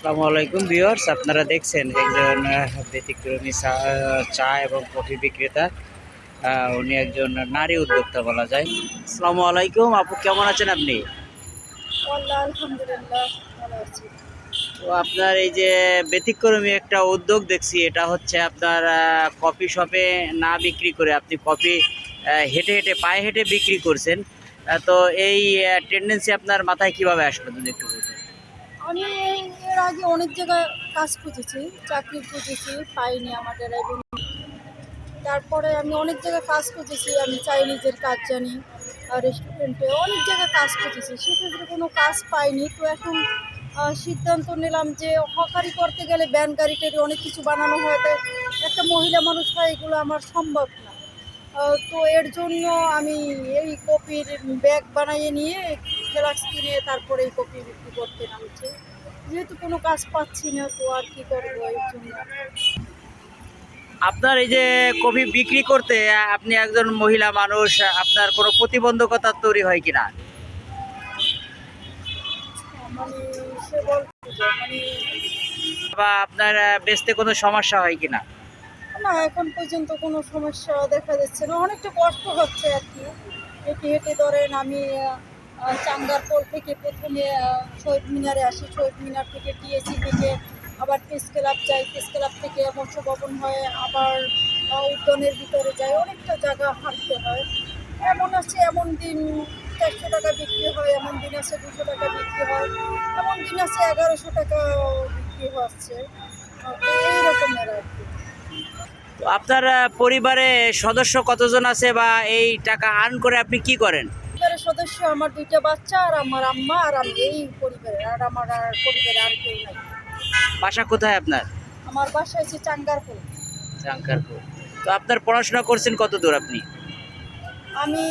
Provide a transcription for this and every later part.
আসসালামু আলাইকুম ভিউয়ার্স, আপনারা দেখছেন একজন ব্যতিক্রমী চা এবং কফি বিক্রেতা। উনি একজন নারী উদ্যোক্তা বলা যায়। আসসালামু আলাইকুম আপু, কেমন আছেন আপনি? আলহামদুলিল্লাহ, ভালো আছি। তো আপনার এই যে ব্যতিক্রমী একটা উদ্যোগ দেখছি, এটা হচ্ছে আপনার কফি শপে না বিক্রি করে আপনি কফি হেঁটে হেঁটে পায়ে হেঁটে বিক্রি করছেন। তো এই টেন্ডেন্সি আপনার মাথায় কিভাবে আসলো যদি একটু বলতেন। আমি এর আগে অনেক জায়গায় কাজ খুঁজেছি, চাকরি খুঁজেছি, পাইনি আমাদের এবং তারপরে আমি অনেক জায়গায় কাজ খুঁজেছি। আমি চাইনিজের কাজ জানি, রেস্টুরেন্টে অনেক জায়গায় কাজ খুঁজেছি, সেক্ষেত্রে কোনো কাজ পাইনি। তো এখন সিদ্ধান্ত নিলাম যে হকারি করতে গেলে ভ্যান গাড়ি টাড়ি অনেক কিছু বানানো হয়, তো একটা মহিলা মানুষ হয় এগুলো আমার সম্ভব না। তো এর জন্য আমি এই কপির ব্যাগ বানিয়ে নিয়ে ফ্লাক্স কিনে তারপরে এই কপি বিক্রি করতে নামছি। যেহেতু কোনো কাজ পাচ্ছি না, তো আর কি করবো এর জন্য। আপনার এই যে কফি বিক্রি করতে আপনি একজন মহিলা মানুষ, আপনার কোনো প্রতিবন্ধকতা তৈরি হয় কিনা, মানে সে বলতে যে মানে বা আপনার বেচতে কোনো সমস্যা হয় কিনা? না, এখন পর্যন্ত কোনো সমস্যা দেখা যাচ্ছে না, অনেকটা কষ্ট হচ্ছে আর কি। হেঁটে হেঁটে ধরেন আমি চাঙ্গারপোল থেকে প্রথমে শহীদ মিনারে আসি, শহীদ মিনার থেকে টিএসি থেকে আবার প্রেস ক্লাব যাই, প্রেস ক্লাব থেকে মৎস্য ভবন হয়ে আবার উদ্যানের ভিতরে যাই, অনেকটা জায়গা হাঁটতে হয়। এমন আছে এমন দিন 400 টাকা বিক্রি হয়, এমন দিন আছে 200 টাকা বিক্রি হয়, এমন দিন আছে 1100 টাকা বিক্রি হচ্ছে। তো এই রকমের আর কি। তো আপনার পরিবারে সদস্য কতজন আছে, বা এই টাকা আর্ন করে আপনি কি করেন? পরিবারের সদস্য আমার 2টা বাচ্চা আর আমার আম্মা আর আমি, এই পরিবারে আর আমার আর পরিবারে আর কেউ নাই। বাসা কোথায় আপনার? আমার বাসা হচ্ছে চাঙ্গারপুর। চাঙ্কারপুর। তো আপনার পড়াশোনা করছেন কত দূর আপনি? আমি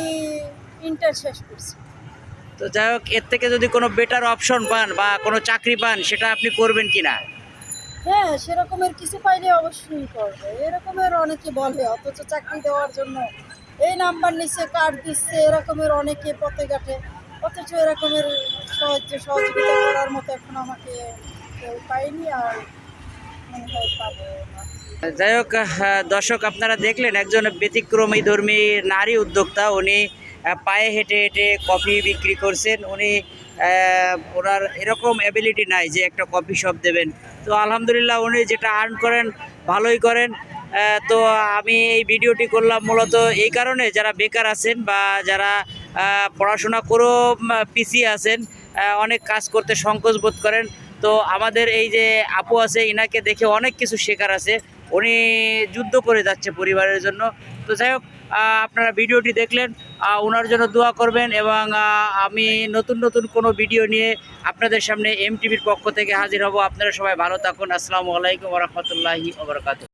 ইন্টার শেষ করছি। তো যাই হোক, এর থেকে যদি কোনো বেটার অপশন পান বা কোনো চাকরি পান, সেটা আপনি করবেন কিনা? হ্যাঁ, সেরকমের কিছু পাইলে অবশ্যই করবো। এরকমের অনেকে বলে, অথচ চাকরি দেওয়ার জন্য এই নাম্বার নিচ্ছে, কার্ড দিচ্ছে, এরকমের অনেকে পথে ঘাটে, অথচ এরকমের সহযোগিতা করার মতো এখন আমাকে কেউ পাইনি আর মনে হয় পাবো না। যাই হোক, দর্শক আপনারা দেখলেন একজন ব্যতিক্রমী ধর্মী নারী উদ্যোক্তা। উনি পায়ে হেঁটে হেঁটে কফি বিক্রি করছেন। উনি ওনার এরকম অ্যাবিলিটি নাই যে একটা কফি শপ দেবেন। তো আলহামদুলিল্লাহ, উনি যেটা আর্ন করেন ভালোই করেন। তো আমি এই ভিডিওটি করলাম মূলত এই কারণে, যারা বেকার আছেন বা যারা পড়াশোনা করেও পিছিয়ে আছেন, অনেক কাজ করতে সংকোচ বোধ করেন। তো আমাদের এই যে আপু আছে, ইনাকে দেখে অনেক কিছু শেখার আছে। উনি যুদ্ধ করে যাচ্ছে পরিবারের জন্য। তো যাই হোক, আপনারা ভিডিওটি দেখলেন, ওনার জন্য দোয়া করবেন, এবং আমি নতুন নতুন কোনো ভিডিও নিয়ে আপনাদের সামনে এমটিভির পক্ষ থেকে হাজির হব। আপনারা সবাই ভালো থাকুন। আসসালামু আলাইকুম ওয়া রাহমাতুল্লাহি ওয়া বারাকাতুহু।